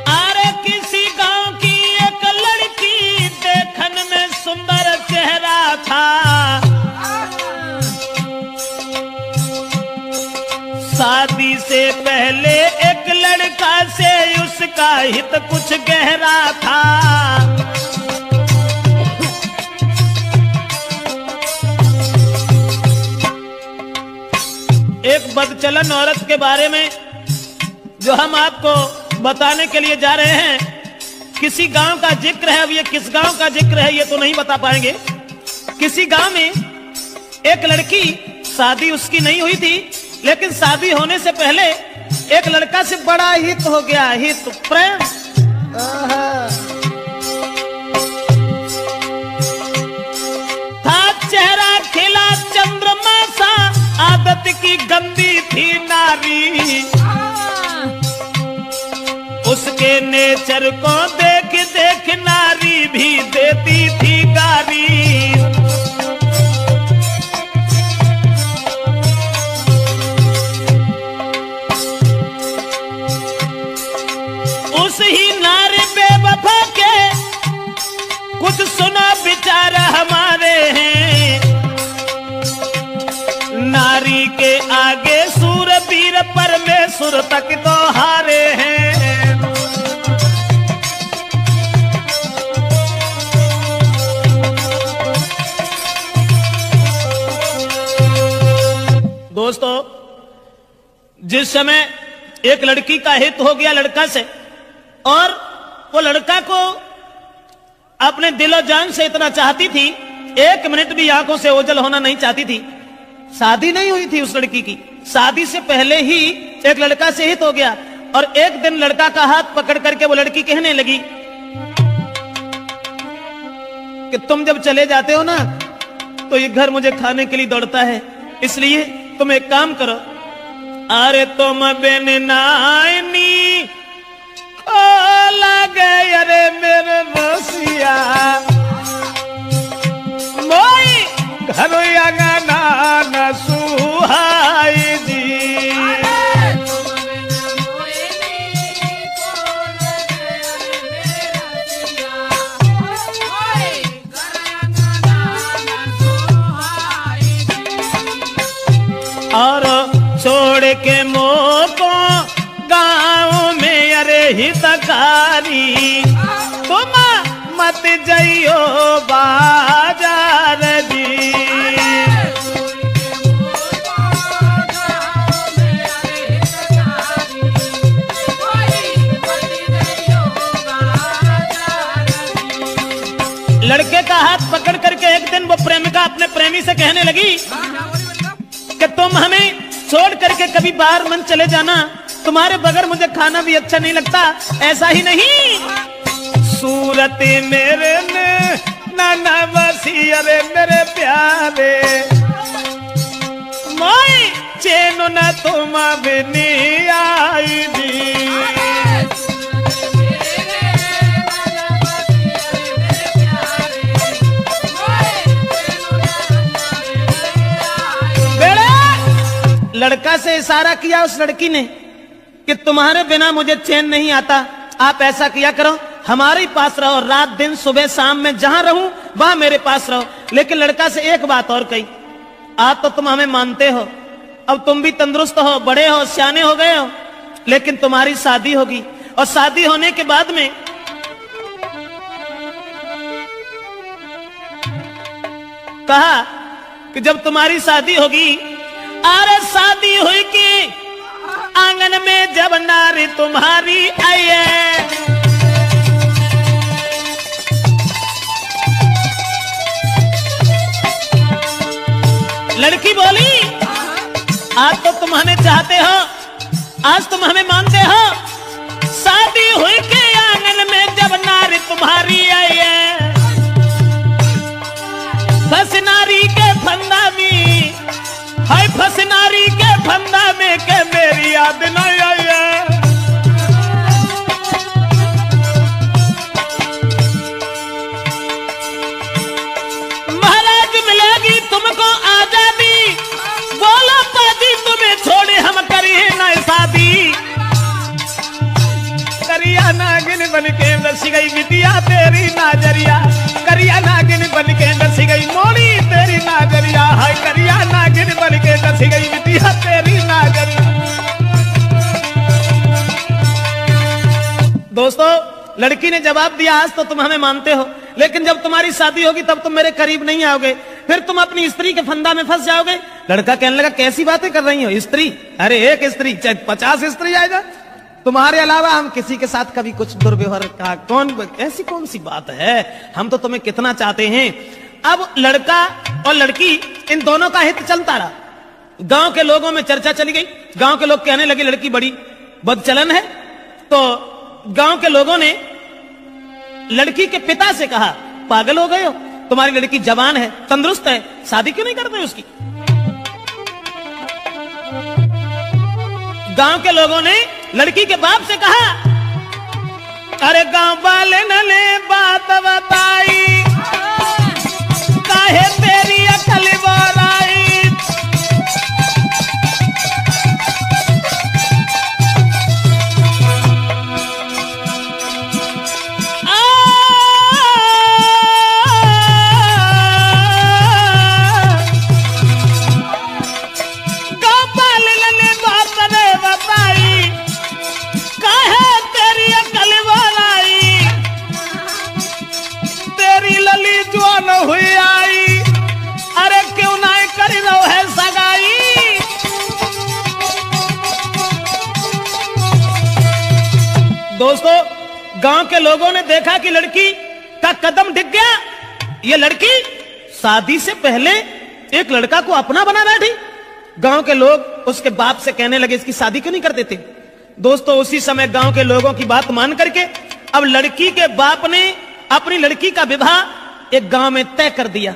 अरे किसी गांव की एक लड़की देखने में सुंदर चेहरा था, शादी से पहले एक लड़का से उसका हित कुछ गहरा था। एक बदचलन औरत के बारे में जो हम आपको बताने के लिए जा रहे हैं, किसी गांव का जिक्र है। अब ये किस गांव का जिक्र है ये तो नहीं बता पाएंगे। किसी गांव में एक लड़की, शादी उसकी नहीं हुई थी, लेकिन शादी होने से पहले एक लड़का से बड़ा हित हो गया, हित प्रेम। था चेहरा खिला चंद्रमा सा, आदत की गंदी थी नारी, उसके नेचर को देख देख नारी भी देती थी गारी। उस ही नारी बेवफा के कुछ सुना विचार हमारे हैं, नारी के आगे सूरवीर परमेश्वर तक तो हारे हैं। दोस्तों, जिस समय एक लड़की का हित हो गया लड़का से, और वो लड़का को अपने दिलो जान से इतना चाहती थी, एक मिनट भी आंखों से ओझल होना नहीं चाहती थी। शादी नहीं हुई थी उस लड़की की, शादी से पहले ही एक लड़का से हित हो गया। और एक दिन लड़का का हाथ पकड़ करके वो लड़की कहने लगी कि तुम जब चले जाते हो ना तो ये घर मुझे खाने के लिए दौड़ता है, इसलिए तुम एक काम करो, अरे तुम बिन नानी को लगे अरे मेरे रसिया, मोई घर अंगना न सुहाई जी। और छोड़ के मोको गाँव में अरे हितकारी, तुम मत जाइयो बाजार जी। लड़के का हाथ पकड़ करके एक दिन वो प्रेमिका अपने प्रेमी से कहने लगी कि तुम हमें छोड़ करके कभी बाहर मन चले जाना, तुम्हारे बगैर मुझे खाना भी अच्छा नहीं लगता। ऐसा ही नहीं, सूरत मेरे ने नाना बसी अरे मेरे प्यारे, मोई चैन न तुम बिनी आई दी। लड़का से इशारा किया उस लड़की ने कि तुम्हारे बिना मुझे चैन नहीं आता, आप ऐसा किया करो, हमारे पास रहो, रात दिन सुबह शाम में जहां रहूं वहां मेरे पास रहो। लेकिन लड़का से एक बात और कही, आज तो तुम हमें मानते हो, अब तुम भी तंदुरुस्त हो, बड़े हो, सियाने हो गए हो, लेकिन तुम्हारी शादी होगी, और शादी होने के बाद में कहा कि जब तुम्हारी शादी होगी, अरे शादी हुई कि आंगन में जब नारी तुम्हारी आई है, लड़की बोली आज तो तुम हमें चाहते हो, आज तुम हमें मानते हो, शादी हुई के आंगन में जब नारी तुम्हारी आई है, बस नारी के फंदा में हाय, फंस नारी के फंदा में के मेरी याद न आई है। महाराज मिलेगी तुमको आजादी, बोलो पादी तुम्हें छोड़े बन के रस गई बिटिया तेरी नाजरिया, करिया नागिन बन के रस गई मोरी तेरी नाजरिया, हाय करिया नागिन बन के रस गई बिटिया तेरी नाजरिया। दोस्तों, लड़की ने जवाब दिया आज तो तुम हमें मानते हो, लेकिन जब तुम्हारी शादी होगी तब तुम मेरे करीब नहीं आओगे, फिर तुम अपनी स्त्री के फंदा में फंस जाओगे। लड़का कहने लगा कैसी बातें कर रही हो, स्त्री? अरे एक स्त्री चाहे 50 स्त्री आएगा, तुम्हारे अलावा हम किसी के साथ कभी कुछ दुर्व्यवहार का ऐसी कौन सी बात है, हम तो तुम्हें कितना चाहते हैं। अब लड़का और लड़की इन दोनों का हित चलता रहा। गांव के लोगों में चर्चा चली गई, गांव के लोग कहने लगे लड़की बड़ी बदचलन है। तो गांव के लोगों ने लड़की के पिता से कहा पागल हो गए हो, तुम्हारी लड़की जवान है, तंदुरुस्त है, शादी क्यों नहीं करते उसकी। गांव के लोगों ने लड़की के बाप से कहा अरे गांव वाले ने बात बताई, काहे तेरी अकल बोराई। हुई आई, अरे क्यों ना कर लो है सगाई। दोस्तों, गांव के लोगों ने देखा कि लड़की का कदम डिग गया, ये लड़की शादी से पहले एक लड़का को अपना बना बैठी। गांव के लोग उसके बाप से कहने लगे इसकी शादी क्यों नहीं कर देते। दोस्तों, उसी समय गांव के लोगों की बात मान करके अब लड़की के बाप ने अपनी लड़की का विवाह एक गांव में तय कर दिया।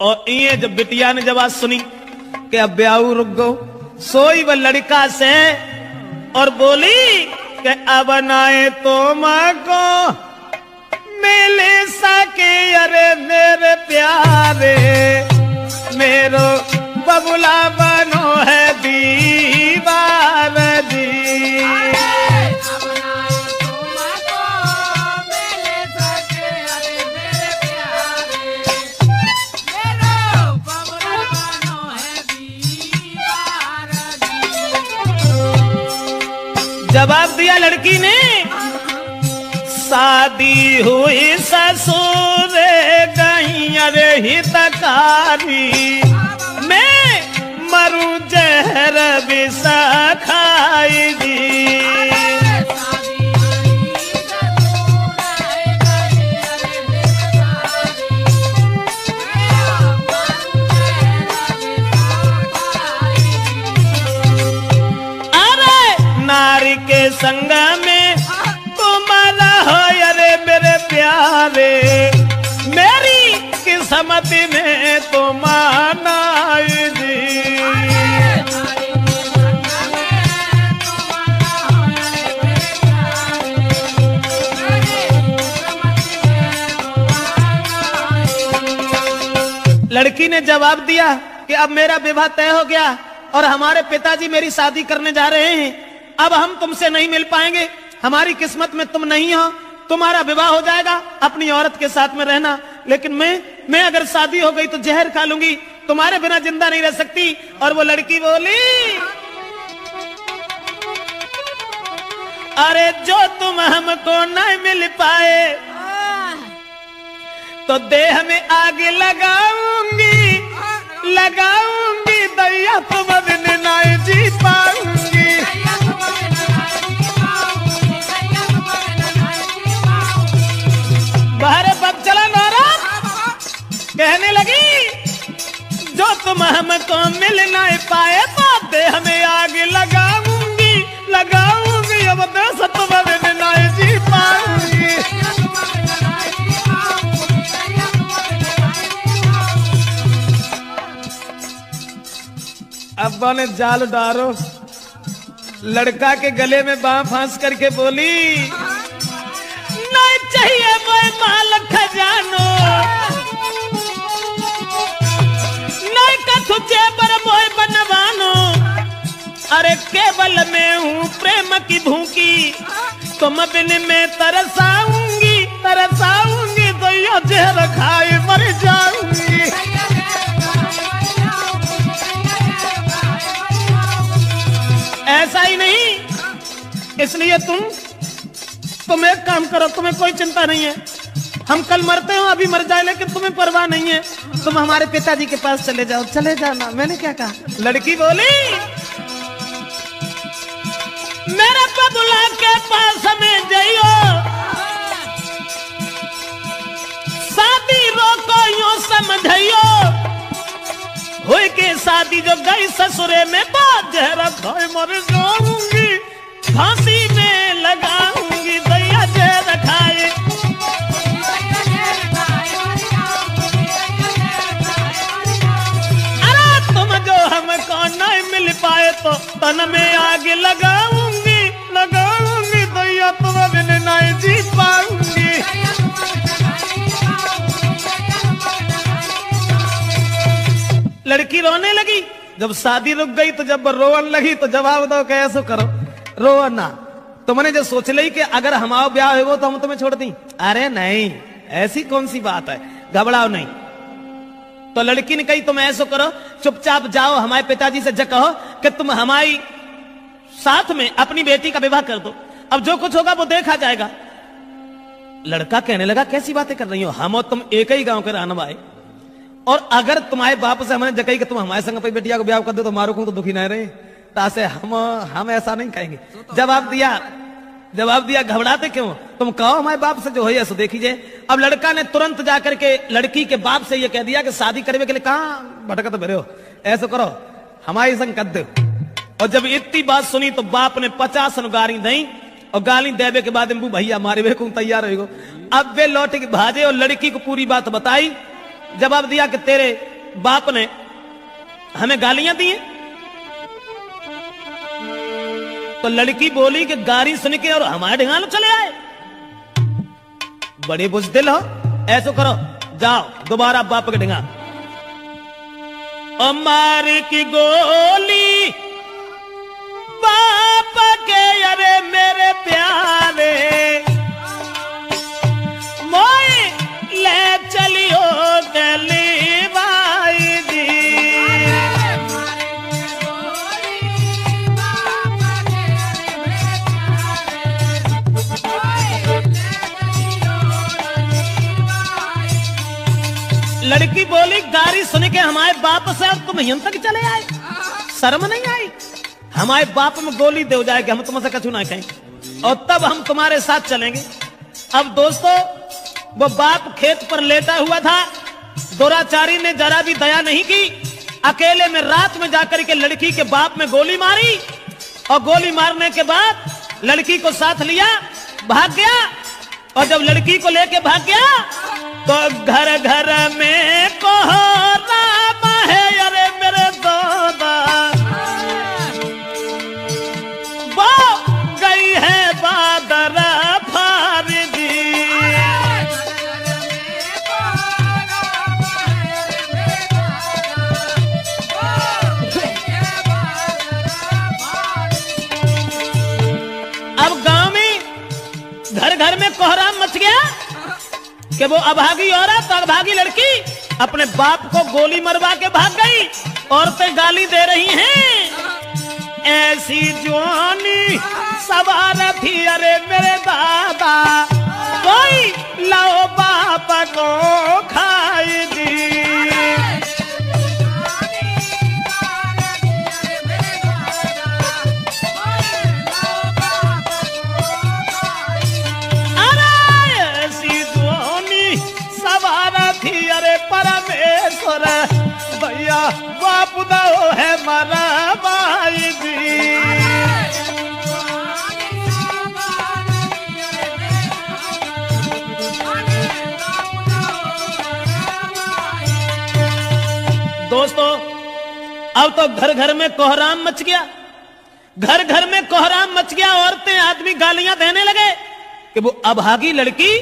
और ये जब बिटिया ने जब आज सुनी कि अब ब्याह रुक गो, सोई वह लड़का से और बोली कि अब नाए तो माँ को मिल सके, अरे मेरे प्यारे मेरो बबुला बनो है दीवार दी। जवाब दिया लड़की ने शादी हुई ससुर गई अरे हितकारी, मैं मरूं जहर विष खाई दी। नारी के संग में तुम्हारा हो अरे मेरे प्यारे, मेरी किस्मत में तुम आनाई दी। लड़की ने जवाब दिया कि अब मेरा विवाह तय हो गया और हमारे पिताजी मेरी शादी करने जा रहे हैं, अब हम तुमसे नहीं मिल पाएंगे, हमारी किस्मत में तुम नहीं हो, तुम्हारा विवाह हो जाएगा, अपनी औरत के साथ में रहना, लेकिन मैं अगर शादी हो गई तो जहर खा लूंगी, तुम्हारे बिना जिंदा नहीं रह सकती। और वो लड़की बोली अरे जो तुम हमको नहीं मिल पाए तो देह में आग लगाऊंगी, लगाऊंगी दैया तुम बिन नहीं जी पाऊंगी। बाहर पग चला नारा कहने लगी जो तुम हमको मिल नहीं पाए तो देह में आग लगाऊंगी, लगाऊंगी अब देश तुम बिन नहीं जी पाऊंगी। अब ने जाल डारो लड़का के गले में बांह फांस करके बोली, नहीं चाहिए मोए माल खजानो, नहीं कथु जेबर मोए बनवानो, अरे केवल मैं हूँ प्रेम की भूखी, तुम बिन में तरसाऊंगी तरसाऊंगी, तो यो जहर खाए मर जाऊंगी। ऐसा ही नहीं, इसलिए तुम एक काम करो, तुम्हें कोई चिंता नहीं है, हम कल मरते हो अभी मर जाए, लेकिन तुम्हें परवाह नहीं है, तुम हमारे पिताजी के पास चले जाओ। चले जाओ ना, मैंने क्या कहा? लड़की बोली, मेरे बबुला के पास में जाइयो, शादी रोको यूं समझियो, हुई के शादी जो गई ससुरे में, बात जहरा खाए मर जाऊंगी, फांसी में लगाऊंगी, दैया जहर खाए। अरे तुम जो हमको नहीं मिल पाए तो तन में आग लगाऊंगी लगाऊंगी, दैया तुम बिन नहीं जी पाऊंगी। लड़की रोने लगी। जब शादी रुक गई तो जब रोवन लगी तो जवाब दो कैसे करो, रो ना। तुमने जो सोच ली कि अगर हमारा ब्याह हो तो हम तुम्हें छोड़ दी, अरे नहीं, ऐसी कौन सी बात है, घबराओ नहीं। तो लड़की ने कही तुम ऐसा करो, चुपचाप जाओ हमारे पिताजी से कहो कि तुम हमारी साथ में अपनी बेटी का विवाह कर दो, अब जो कुछ होगा वो देखा जाएगा। लड़का कहने लगा कैसी बातें कर रही हो, हम और तुम एक ही गांव के रहने वाले, और अगर तुम्हारे बाप से हमने जगह कि तुम हमारे संग अपनी बेटिया को ब्याह कर दो तो हमारे को तो दुखी नहीं रहे, तासे हम ऐसा नहीं कहेंगे। जवाब दिया घबराते क्यों, तुम कहो हमारे बाप से जो है सो देखिए। अब लड़का ने तुरंत जाकर के लड़की के बाप से ये कह दिया कि शादी करने के लिए कहां भटकत भरे हो, ऐसा करो हमारी संग कर दो। और जब इतनी बात सुनी तो बाप ने 50 गाली दी, और गाली देवे के बाद भैया मारे वे को तैयार हो। अब वे लौट के भाजे और लड़की को पूरी बात बताई, जवाब दिया कि तेरे बाप ने हमें गालियां दी हैं। तो लड़की बोली कि गाली सुन के और हमारे ढिंगाल चले आए, बड़े बुजदिल हो, ऐसा करो जाओ दोबारा बाप के ढिंगा और मार की गोली बाप के, अरे मेरे प्यारे मोए ले चलियो गली भाई जी। लड़की बोली गाली सुन के हमारे बाप से अब तुम यहां तक चले आए, शर्म नहीं आई? हमारे बाप में गोली दे जाए कि हम तुमसे कछु ना कहें और तब हम तुम्हारे साथ चलेंगे। अब दोस्तों वो बाप खेत पर लेटा हुआ था, दुराचारी ने जरा भी दया नहीं की, अकेले में रात में जाकर के लड़की के बाप में गोली मारी, और गोली मारने के बाद लड़की को साथ लिया भाग गया। और जब लड़की को लेके भाग गया तो घर घर में कोहराम है, अरे मेरे दादा वो गई है बादर फारदी। अब गांव में घर घर में कोहराम मच गया कि वो अभागी औरत, अभागी लड़की अपने बाप को गोली मरवा के भाग गई। औरतें गाली दे रही हैं, ऐसी जवानी सवार थी, अरे मेरे दादा कोई लाओ बाप को खाई दी। अरे परमेश्वर भैया बाप दो है मरा भाई जी। दोस्तों अब तो घर घर में कोहराम मच गया, घर घर में कोहराम मच गया, औरतें आदमी गालियां देने लगे कि वो अभागी लड़की,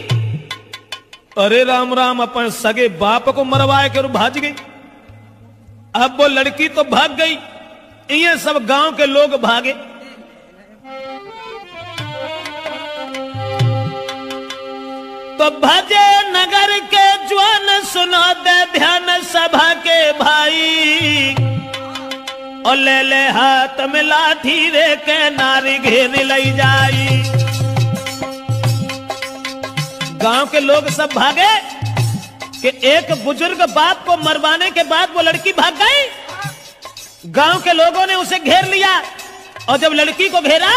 अरे राम राम, अपन सगे बाप को मरवाए के भाज गई। अब वो लड़की तो भाग गई, ये सब गांव के लोग भागे। तो भजे नगर के ज्वान सुनो दे ध्यान सभा के भाई, और ले ले हाथ में लाठी रे के नारी घेर लई जाई। गांव के लोग सब भागे कि एक बुजुर्ग बाप को मरवाने के बाद वो लड़की भाग गई। गांव के लोगों ने उसे घेर लिया, और जब लड़की को घेरा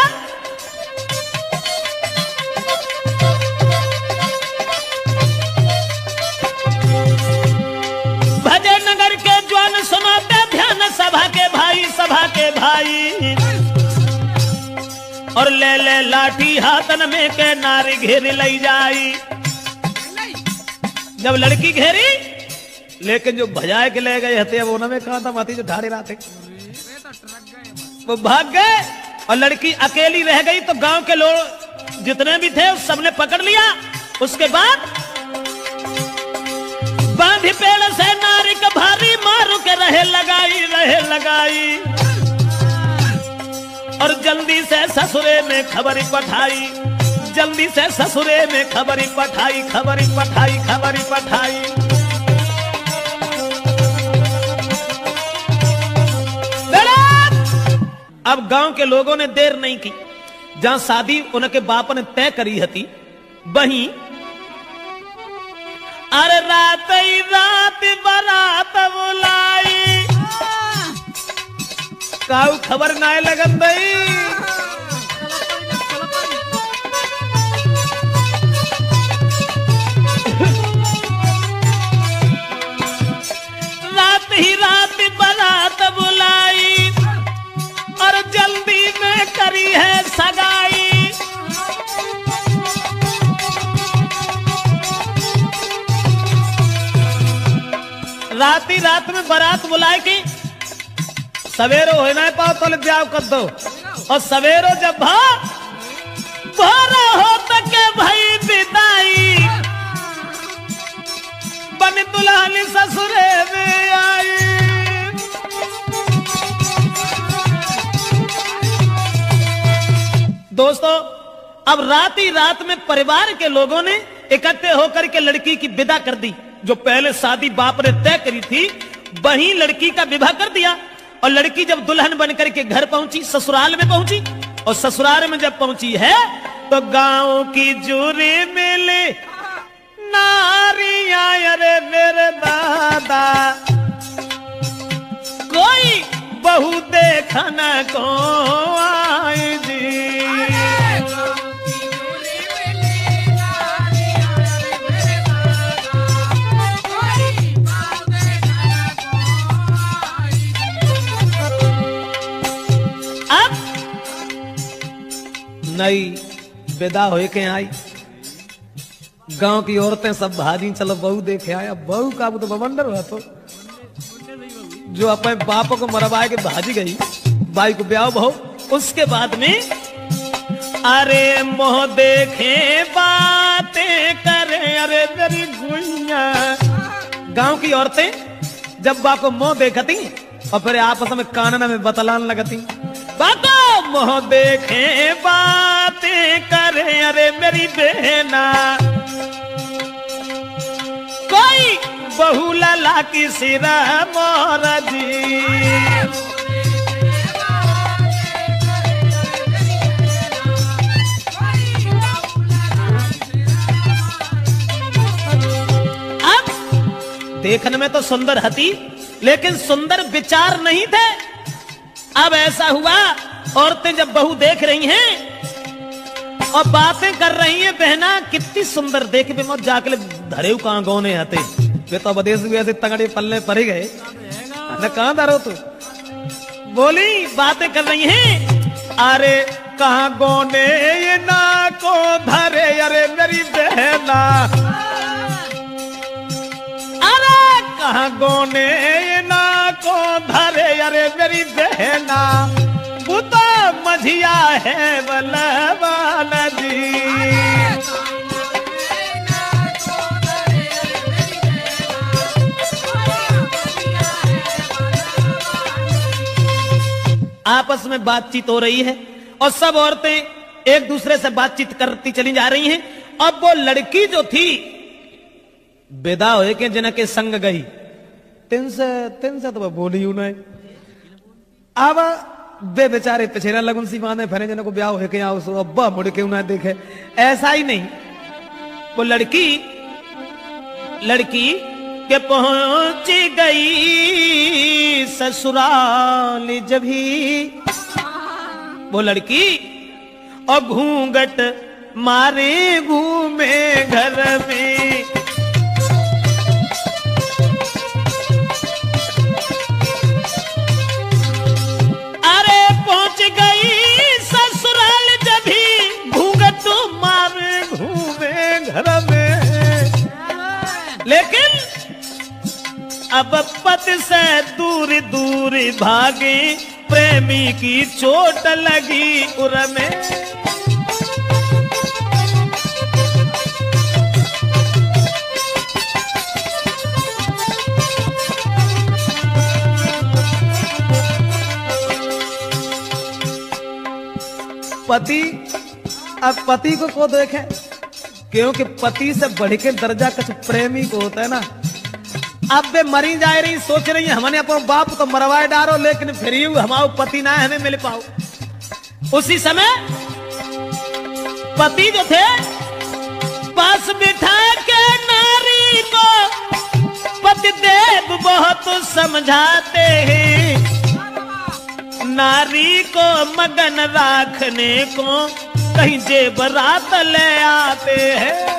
भजे नगर के ज्वान सुनाते ध्यान सभा के भाई, सभा के भाई, और ले ले लाठी हाथन में के नारी घेर लई जाई। जब लड़की घेरी, लेकिन जो भजाए के ले गए हते वो में कहा था माती जो ढाड़े रहते वो भाग गए, और लड़की अकेली रह गई। तो गांव के लोग जितने भी थे उस सबने पकड़ लिया। उसके बाद बांधी पेड़ से नारी का भारी मारू के रहे लगाई, और जल्दी से ससुरे में खबरी पठाई, जल्दी से ससुरे में खबरी पठाई। अब गांव के लोगों ने देर नहीं की, जहां शादी उनके बाप ने तय करी हती, वहीं अरे रात ही रात बारात बुलाई, काऊ खबर ना लगन दई। रात ही रात बारात बुलाई, और जल्दी में करी है सगाई। रात ही रात में बारात बुलाए की सवेरो हो ना पाओ तो ब्याह कर दो, और सवेरो जब भोरा हो तक के भाई बिदाई, बन दुल्हन ससुरे में आई। दोस्तों, अब रात ही रात में परिवार के लोगों ने इकट्ठे होकर के लड़की की विदा कर दी। जो पहले शादी बाप ने तय करी थी, वहीं लड़की का विवाह कर दिया। और लड़की जब दुल्हन बनकर के घर पहुंची, ससुराल में पहुंची, और ससुराल में जब पहुंची है तो गांव की जूरी मिली नारियां, अरे मेरे दादा, कोई बहू देखना को आई जी। नई विदा हो के आई, गांव की औरतें सब भाजी, चलो बहू देखे आया। बहू का तो बवंडर हुआ, तो जो अपने बाप को मरवाए के भाजी गई, बाई को ब्याह बहू। उसके बाद में अरे मोह देखे बातें करे, अरे मेरी गुइया। गांव की औरतें जब बा को मोह देखती और फिर आपस में कानना में बतलान लगती, बाको मोह देखे बातें करे, अरे मेरी बहना, कोई बहू लला की सिरा मोरा जी। अब देखने में तो सुंदर हती, लेकिन सुंदर विचार नहीं थे। अब ऐसा हुआ, औरतें जब बहू देख रही हैं और बातें कर रही हैं, बहना कितनी सुंदर, देख भी मत जाके धरे कहां गौने आते, वे तो विदेश भी ऐसे तगड़े पल्ले पड़ गए न, कहां धरो तू। बोली बातें कर रही हैं, अरे कहां गौने ये ना को धरे, अरे मेरी बहना, अरे कहां गौने ये ना को धरे, अरे मेरी बहना, बुता बधिया है बलवान जी। आपस में बातचीत हो रही है और सब औरतें एक दूसरे से बातचीत करती चली जा रही हैं। अब वो लड़की जो थी विदा हो के जिनके संग गई, तिन से तो बोली हूं नहीं। अब वे बेचारे पिछेरा लगन सी बांधे फिरे जिन को ब्याह हो के अब्बा मुड़ के उन्हें देखे, ऐसा ही नहीं। वो लड़की के पहुंच गई ससुराल जब ही वो लड़की और घूंघट मारे घूमे घर में। अरे पहुंच गई ससुराल जब ही घूंघट मारे घूमे घर में। लेकिन अब पति से दूर दूर भागे, प्रेमी की चोट लगी उर में। पति अब पति को देखे, क्योंकि पति से बढ़ के दर्जा कुछ प्रेमी को होता है ना। अब वे मरी जा रही, सोच रही है हमने अपना बाप तो मरवाए डारो, लेकिन फिर हमारा पति ना हमें मिल पाओ। उसी समय पति जो थे पास बिठा के नारी को पति देव बहुत समझाते हैं। नारी को मगन रखने को कहीं जेबरात ले आते हैं।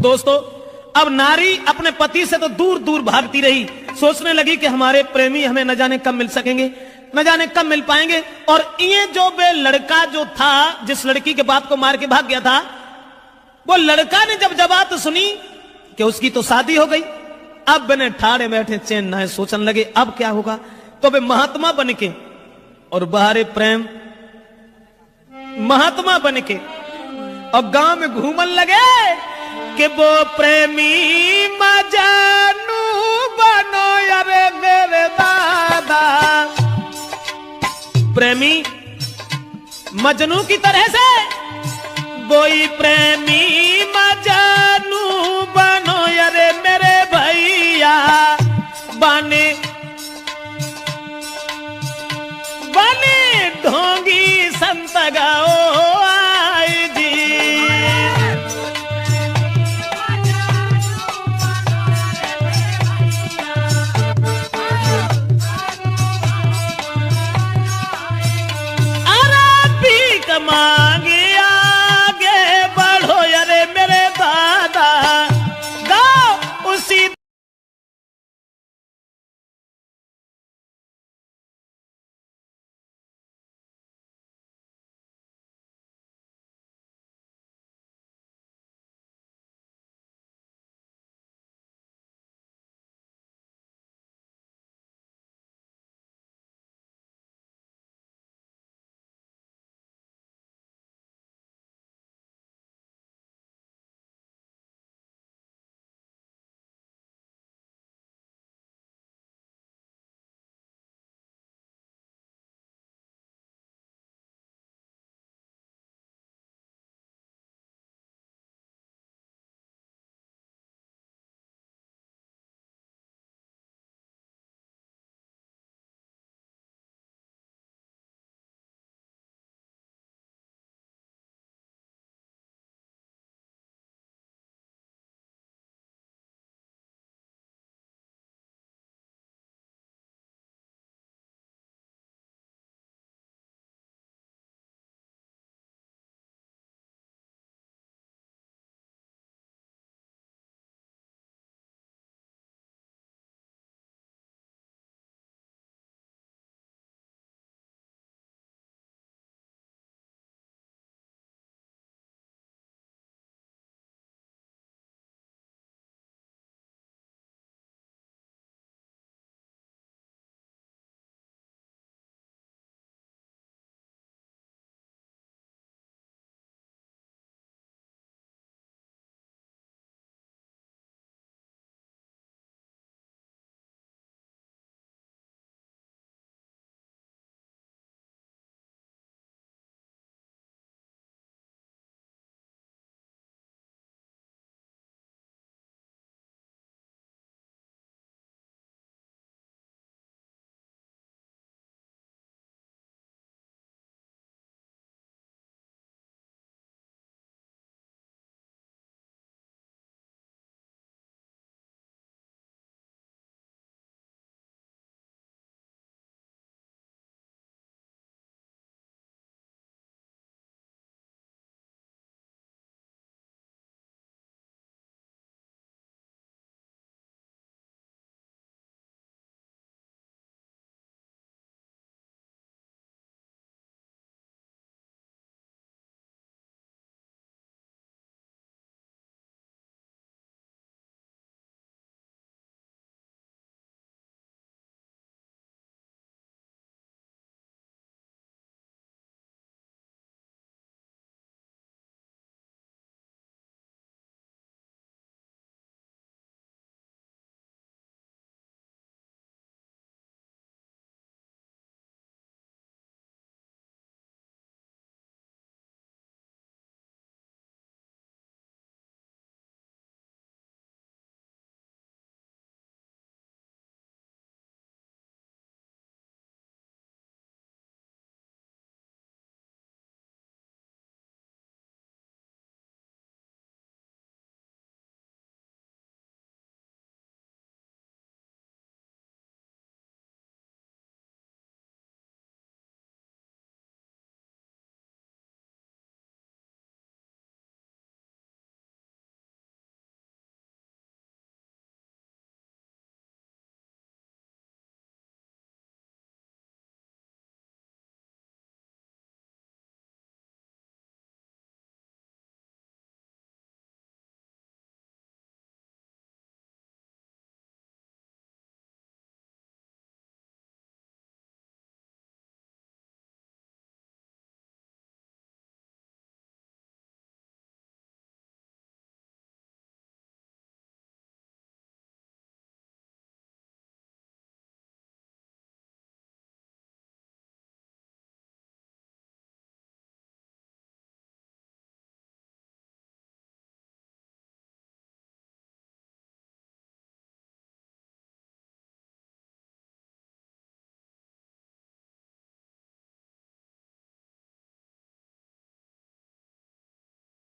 दोस्तों, अब नारी अपने पति से तो दूर दूर भागती रही, सोचने लगी कि हमारे प्रेमी हमें न जाने कब मिल सकेंगे, न जाने कब मिल पाएंगे। और ये जो वे लड़का जो था जिस लड़की के बाप को मार के भाग गया था, वो लड़का ने जब बात सुनी कि उसकी तो शादी हो गई, अब बने ठाड़े बैठे चैन ना है, सोचने लगे अब क्या होगा। तो वे महात्मा बन के और बाहरे प्रेम महात्मा बन के और गांव में घूमन लगे कि वो प्रेमी मजानू बनो यारे मेरे दादा। प्रेमी मजनू की तरह से वही प्रेमी मजानू बनो यारे मेरे भैया। बने ढोंगी संत गाओ आई जी। अरे भी कमा